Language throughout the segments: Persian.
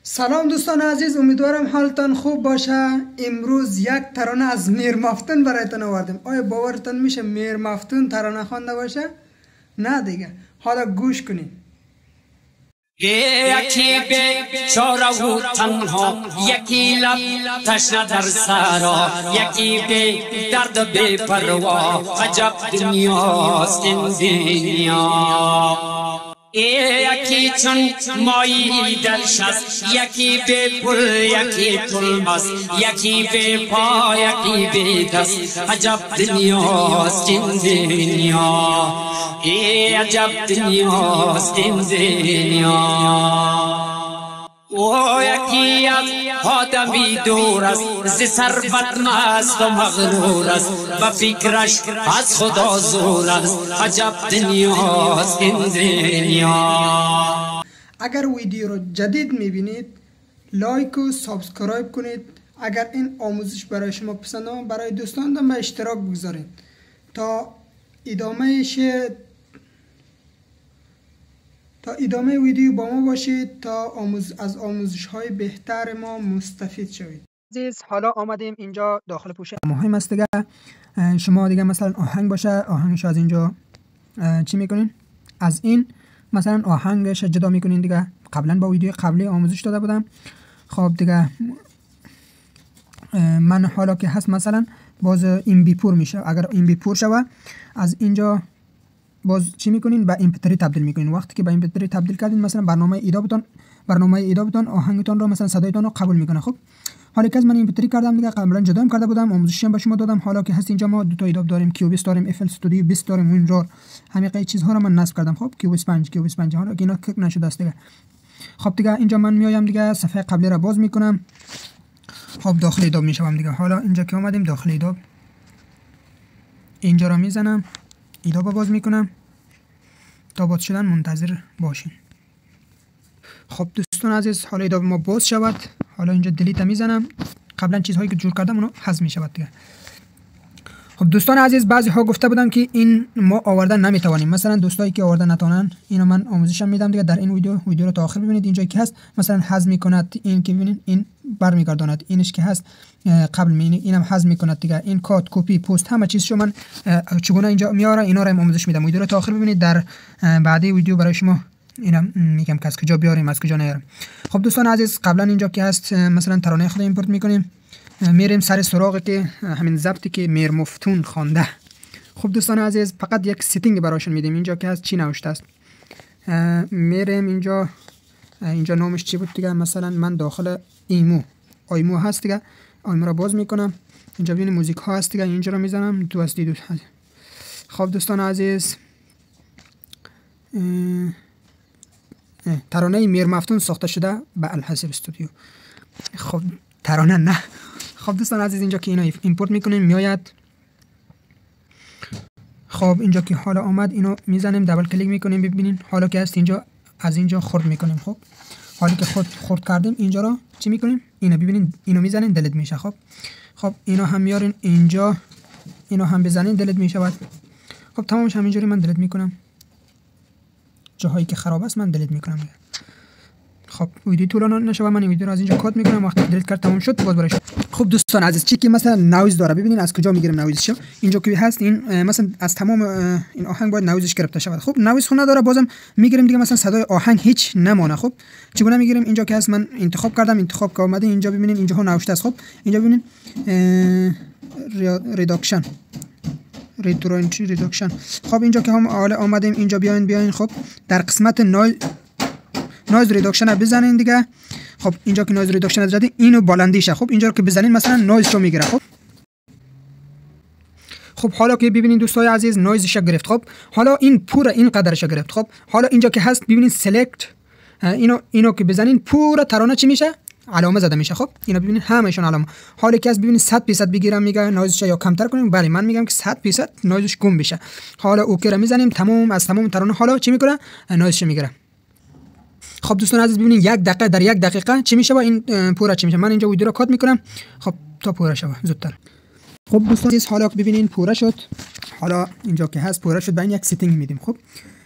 سلام دوستان عزیز، امیدوارم حالتان خوب باشه. امروز یک ترانه از میر مفتون برایتان آوردیم. آیا باورتان میشه میر مفتون ترانه خوانده باشه؟ نه دیگه. حالا گوش کنید. یکی بیچاره و تنها، یکی لب تشنه در سرا، یکی بی درد و بی پروا. عجب دنیاست این دنیا. یکی چون مایی دلش است، یکی بی پول یکی پولمست، یکی بی پا یکی بی دست. عجب دنیاست این دنیا، عجب دنیاست این دنیا. او یکی از آدمی دور است، ز ثروت مست و مغرور است، و فکرش از خدا زور است. عجب دنیاست این دنیا. اگر ویدیو رو جدید میبینید لایک و سابسکرایب کنید. اگر این آموزش برای شما پسند آمد برای دوستانتان به اشتراک بگذارید تا ادامه ویدیو با ما باشید تا از آموزش های بهتر ما مستفید شوید. عزیز، حالا آمدیم اینجا داخل پوشه مهم است دیگه. شما دیگه مثلا آهنگ باشه، آهنگش از اینجا چی میکنین؟ از این مثلا آهنگش جدا میکنین دیگه. قبلا با ویدیو قبلی آموزش داده بودم. خب دیگه من حالا که هست مثلا باز این بی پور میشه. اگر این بی پور شوه از اینجا باز چی میکنین؟ به MP3 تبدیل میکنین. وقتی که به MP3 تبدیل کردین مثلا برنامه ایدابتون آهنگتون رو مثلا صدایتون رو قبول میکنه. خب حالا که از من MP3 کردم دیگه، قبلا جدا کرده بودم، آموزشی هم به شما دادم. حالا که هست اینجا ما دو تا ایداب داریم، کیوبیس داریم، FL استودیو 20 داریم، وینرار. همه چیزها رو من نصب کردم. خب کیوبیس 5 حالا که اینا کلیک نشده است دیگه. خب دیگه اینجا من میایم دیگه، صفحه قبلی رو باز میکنم. خب داخل ایداب میشم دیگه. حالا اینجا که اومدیم داخل ایداب، اینجا رو میزنم، ایداب باز میکنم. تا باز شدن منتظر باشین. خب دوستان عزیز، حالا ایداب ما باز شود. حالا اینجا دلیت میزنم. قبلا چیزهایی که جور کردم اونو حذف میشود دیگه. خب دوستان عزیز، بعضی ها گفته بودن که این ما آوردن نمیتوانیم. مثلا دوستایی که آوردن نتونن، اینو من آموزشم میدم دیگه. در این ویدیو رو تا آخر ببینید. اینجا که هست مثلا حذف میکند، این که ببینید این برمیگرداند، اینش که هست قبل اینم حذف میکند دیگه. این کات، کپی، پست، همه چیزشو من چگونه اینجا میاره اینا رو آموزش میدم. ویدیو رو تا آخر ببینید. در بعدی ویدیو برای شما اینا میگم که از کجا بیاریم از کجا نیاریم. خب دوستان عزیز، قبلا اینجا که هست مثلا ترانه خود ایمپورت میکنیم، میریم سر سراغی که همین ضبطی که میر مفتون خوانده. خب دوستان عزیز، فقط یک سیتینگ براشون میدیم. اینجا که هست چی نوشته است، میریم اینجا نامش چی بود دیگه. مثلا من داخل ایمو هست دیگه. ایمو رو باز میکنم. اینجا ببینید موزیک ها هست دیگه. اینجا رو میزنم دو از دیدو. خب دوستان عزیز، ترانه میر مفتون ساخته شده به الحسب استودیو. خب ترانه نه. خب دوستان عزیز، اینجا که اینو ایمپورت میکنیم میآید. خب اینجا که حالا آمد اینو میزنیم، دبل کلیک میکنیم. ببینین حالا که هست اینجا از اینجا خرد میکنیم. خب حالا که خرد کردیم اینجا رو چی میکنیم؟ اینو ببینین، اینو میزنین دلیت میشه. خب اینو هم میارین اینجا، اینو هم بزنین دلیت میشه. خب تمامش همینجوری من دلیت میکنم. جاهایی که خراب است من دلیت میکنم. خب ویدیو طولانی نشه، من این ویدیو رو از اینجا کات میکنم. وقتی دلیت کرد تمام شد باز برای شما. خب دوستان عزیز، چی که مثلا نویز داره، ببینین از کجا میگیریم نویزشو. اینجا که هست این مثلا از تمام این آهنگ باید نویزش گرفته شود. خب نویز خونه داره، بازم میگیریم دیگه، مثلا صدای آهنگ هیچ نمونه. خب چگونه میگیریم؟ اینجا که هست من انتخاب کردم، انتخاب که اومده اینجا ببینین اینجا ها نوشته است. خب اینجا ببینین ریداکشن. خب اینجا که هم آمدیم اینجا بیاین. خب در قسمت نویز ریداکشن بزنین دیگه. خب اینجا که نویز ریداکشن زدین اینو بلندیشه. خب اینجا که بزنین مثلا نویزشو میگیره. خب حالا که ببینین دوستای عزیز نویزش گرفت. خب حالا این پورا این قدرش گرفت. خب حالا اینجا که هست ببینین سلکت، اینو که بزنین پورا ترانه چی میشه؟ علامه زده میشه. خب اینا ببینین همهشون علامه. حالا که از ببینین 100% بگیرم میگه نویزش یا کمتر کنیم. بله من میگم که 100% نویزش گم بشه. حالا اوکی رو میزنیم. تمام ترانه حالا چی میکنه؟ نویزش میگیره. خب دوستان عزیز ببینین در یک دقیقه چی میشه با این پورا چی میشه. من اینجا ویدیو رو کات میکنم. خب تا پورا شه زودتر. خب دوستان عزیز، حالا که ببینین پورا شد. حالا اینجا که هست پورا شد، با این یک سیتینگ میدیم. خب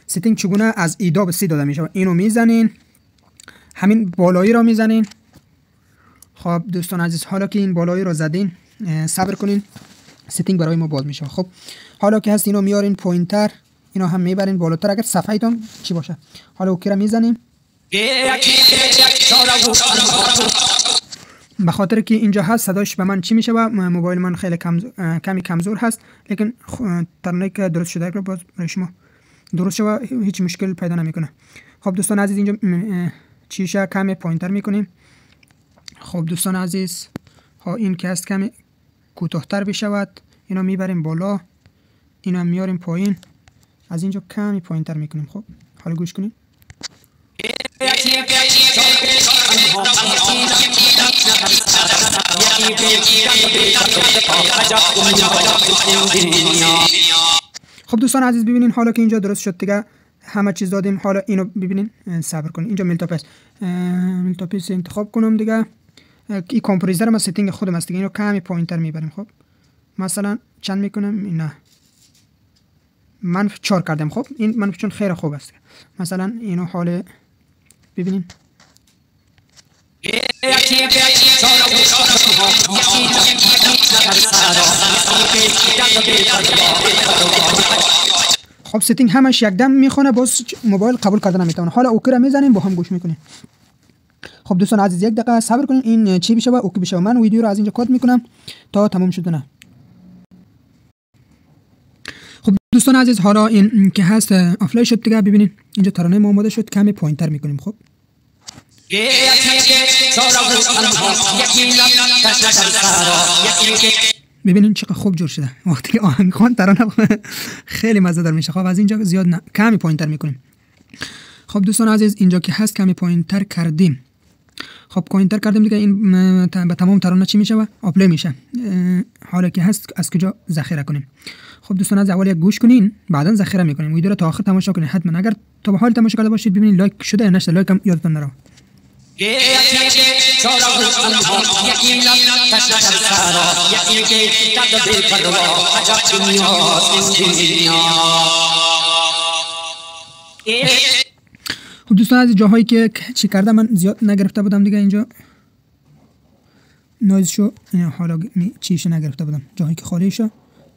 سیتینگ چگونه از ایداب سی داده میشه. اینو میزنین. همین بالایی را میزنین. خب دوستان عزیز، حالا که این بالایی را زدین صبر کنین، ستینگ برای ما باز میشه. خب حالا که هست اینو میارین پوینتر، اینو هم میبرین بالاتر اگر صفحه ایتون چی باشه. حالا اوکی را میزنیم، به خاطر که اینجا هست صداش به من چی میشه و موبایل من خیلی کمی کمزور هست، لیکن ترانه که درست شده رو باز برای شما درست شده و هیچ مشکل پیدا نمیکنه. خب دوستان عزیز، اینجا چیشه کمی پوینتر میکنیم. خب دوستان عزیز، ها این که هست کمی کوتاه‌تر بشود، اینو میبریم بالا، اینو میاریم پایین، از اینجا کمی پوینتر میکنیم. خب حالا گوش کنیم. خب دوستان عزیز ببینین، حالا که اینجا درست شد دیگه، همه چیز دادیم. حالا اینو ببینین، صبر کنین، اینجا ملتاپس انتخاب کنم دیگه. این کامپریزر ما ستینگ خودم است دیگه، اینو کمی پوینتر میبریم. خب مثلا چند میکنم؟ نه من 4 کردم. خب این من چون خیلی خوب است، مثلا اینو حال ببینیم. خب ستینگ همش یک دم میخونه، باز موبایل قبول کرده نمیتونه. حالا اوکی را میزنیم، با هم گوش میکنیم. خب دوستان عزیز، یک دقیقه صبر کنین این چی بشه و اوکی بشه. من ویدیو رو از اینجا کات میکنم تا تمام شد. نه خب دوستان عزیز، حالا این که هست آفلای شد دیگه. ببینین اینجا ترانه ما آماده شد، کمی پوینتر میکنیم. خب ببینین چقدر خوب جور شده. وقتی که آهنگ خوان ترانه خیلی مزه دار میشه. خب از اینجا زیاد نه، کمی پوینتر میکنیم. خب دوستان عزیز، اینجا که هست کمی پوینتر کردیم. خب پوینتر کردیم دیگه، این به تمام ترانه چی میشه و آپلی میشه. حالا که هست از کجا ذخیره کنیم. خب دوستان عزیز، اول یک گوش کنین، بعدا ذخیره میکنیم. ویدیو رو تا آخر تماشا کنین حتما. اگر تا به حال تماشا کرده باشید ببینید لایک شده یا نشده، لایک هم یادتون نره. خب دوستان عزیز، جاهایی که چی کرده من زیاد نگرفته بودم دیگه، اینجا نویز شو حالا چیش نگرفته بودم، جاهایی که خالی شو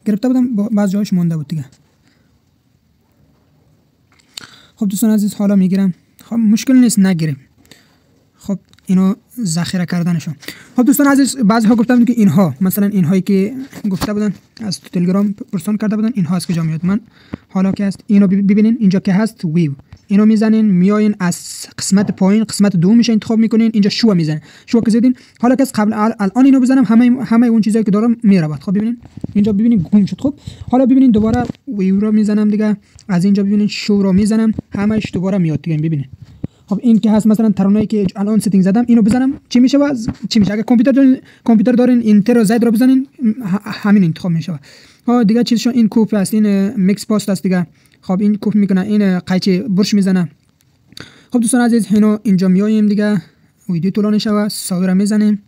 گرفته بودم، بعض جاهایش مونده بود دیگه. خب دوستان عزیز، حالا میگیرم. خب مشکل نیست نگیریم. خب اینو ذخیره کردنشون. خب دوستان عزیز، بعضی ها گفتم که اینها، مثلا اینهایی که گفته بودن از تلگرام پرسان کرده بودن، اینها از کجا میاد. من حالا که هست اینو ببینین، اینجا که هست ویو، اینو میزنین، میایین از قسمت پایین قسمت دوم میشه انتخاب میکنین، اینجا شو میزنین. شو که زدین، حالا که قبل الان اینو بزنم همه اون چیزایی که دارم میره. خب ببینین اینجا، ببینین گم شد. خب حالا ببینین دوباره ویو رو میزنم دیگه، از اینجا ببینین شو رو میزنم، همش دوباره میاد دیگه. ببینین خب این که هست مثلا ترانه‌ای که الان ستینگ زدم، اینو بزنم چی میشه و چی میشه. اگه کامپیوتر دارین اینتر و زد رو بزنین، همین انتخاب میشه. ها دیگه چیزشو این کوپ است، این میکس پاست است دیگه. خب این کوپ میکنه، این قیچی برش میزنه. خب دوستان عزیز، اینجا میایم دیگه، ویدیو طولانی شوه، ساوی رو میزنیم.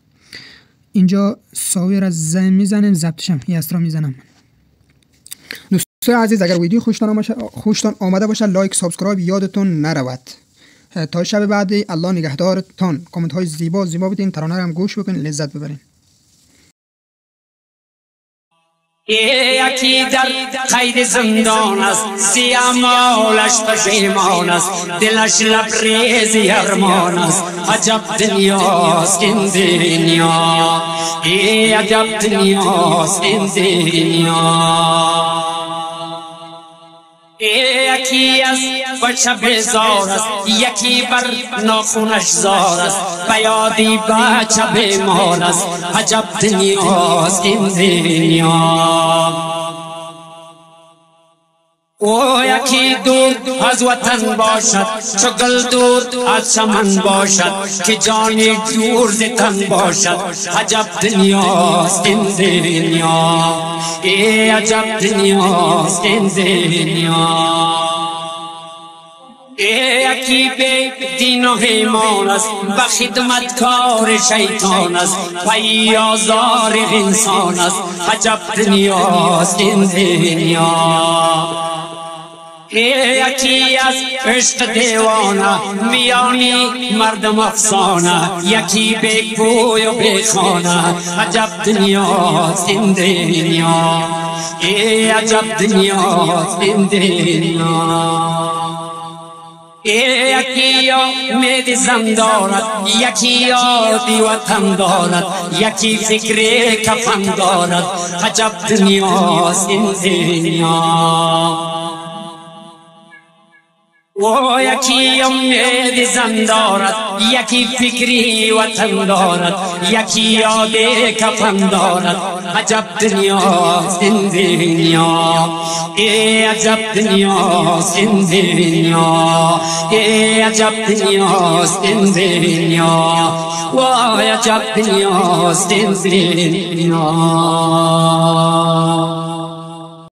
اینجا ساوی رو میزنیم، ضبطش هم یه اسرا میزنم. دوستان عزیز، اگر ویدیو خوشتان آمده باشه لایک سابسکرایب یادتون نرود. تا شب بعدی الله نگهدارتان. کامنت های زیبا بدین، ترانه رو هم گوش بکنین، لذت ببرین. یکی در قید زندان است، سیامالش پشیمان است، دلش لبریزی ارمان است. عجب دنیاست این دنیا، عجب دنیاست این دنیا. یکی از بچه بیزار است، یکی بر ناخونش زار است، بیادی بچه بیمار است. عجب دنیاست این دنیا. او یکی دور از وطن باشد، چو گل دور از چمن باشد، که جانی دور ز تن باشد. عجب دنیاست این دنیا، عجب دنیاست این دنیا. یکی به دین و ایمان است، به خدمتکار شیطان است، پی آزار انسان است. عجب دنیاست این دنیا. یکی از عشق دیوانه میانی مردم افسانه یکی بی پوی و بی خانه عجب دنیاست این دنیا عجب دنیاست این دنیا یکی امید زن دارد یکی یادی وطن دارد یکی فکر کفن دارد عجب دنیاست این دنیا و یکی امید زن دارد یکی فکری وطن دارد یکی یاد کفن دارد عجب دنیاست این دنیا عجب دنیاست این دنیا عجب دنیاست این دنیا و عجب دنیاست این دنیا